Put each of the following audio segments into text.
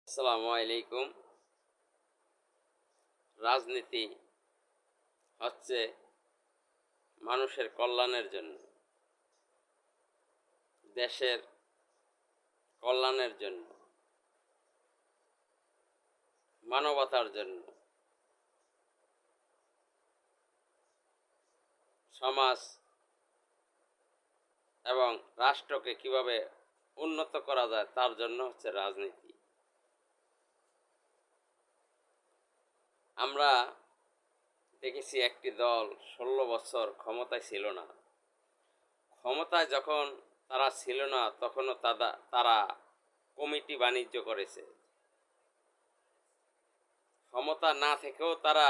আসসালামু আলাইকুম। রাজনীতি হচ্ছে মানুষের কল্যাণের জন্য, দেশের কল্যাণের জন্য, মানবতার জন্য, সমাজ এবং রাষ্ট্রকে কিভাবে উন্নত করা যায় তার জন্য হচ্ছে রাজনীতি। আমরা দেখেছি একটি দল 16 বছর ক্ষমতায় ছিল না। ক্ষমতায় যখন তারা ছিল না তখনও তারা কমিটি বাণিজ্য করেছে। ক্ষমতা না থেকেও তারা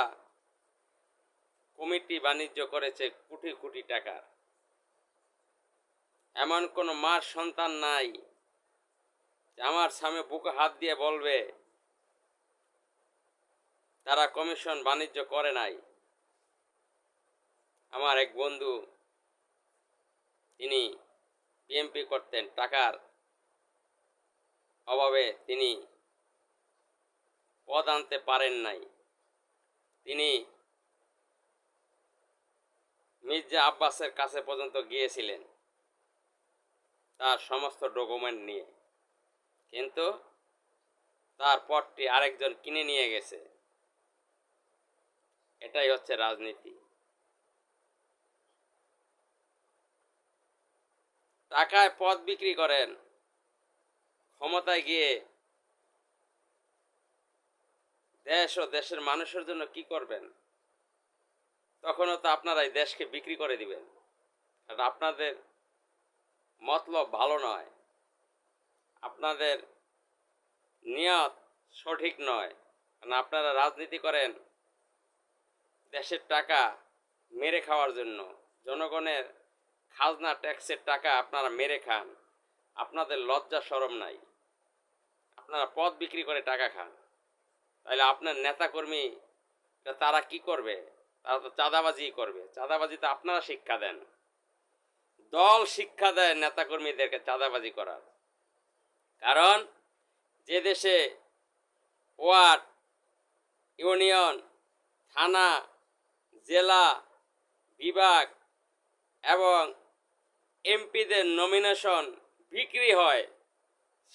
কমিটি বাণিজ্য করেছে কোটি কোটি টাকার। এমন কোনো মার সন্তান নাই যে আমার সামনে বুকে হাত দিয়ে বলবে তারা কমিশন বাণিজ্য করে নাই। আমার এক বন্ধু, তিনি বিএমপি করতেন, টাকার অভাবে তিনি পদ আনতে পারেন নাই। তিনি মির্জা আব্বাসের কাছে পর্যন্ত গিয়েছিলেন তার সমস্ত ডকুমেন্ট নিয়ে, কিন্তু তার পদটি আরেকজন কিনে নিয়ে গেছে। এটাই হচ্ছে রাজনীতি। টাকায় পদ বিক্রি করেন, ক্ষমতায় গিয়ে দেশ ও দেশের মানুষের জন্য কি করবেন? তখনও তো আপনারা এই দেশকে বিক্রি করে দিবেন। কারণ আপনাদের মতলব ভালো নয়, আপনাদের নিয়ত সঠিক নয়। কারণ আপনারা রাজনীতি করেন দেশের টাকা মেরে খাওয়ার জন্য। জনগণের খাজনা ট্যাক্সের টাকা আপনারা মেরে খান। আপনাদের লজ্জা শরম নাই। আপনারা পদ বিক্রি করে টাকা খান। তাহলে আপনার নেতাকর্মী তারা কি করবে? তারা তো চাঁদাবাজি করবে। চাঁদাবাজি তো আপনারা শিক্ষা দেন। দল শিক্ষা দেয় নেতাকর্মীদেরকে চাঁদাবাজি করার। কারণ যে দেশে ওয়ার্ড, ইউনিয়ন, থানা, জেলা, বিভাগ এবং এমপিদের নমিনেশন বিক্রি হয়,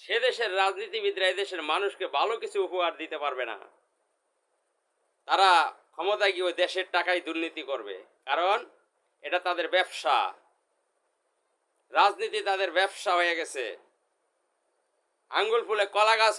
সে দেশের রাজনীতিবিদরা এদেশের মানুষকে ভালো কিছু উপহার দিতে পারবে না। তারা ক্ষমতায় গিয়ে ওই দেশের টাকায় দুর্নীতি করবে, কারণ এটা তাদের ব্যবসা। রাজনীতি তাদের ব্যবসা হয়ে গেছে। আঙ্গুল ফুলে কলা গাছ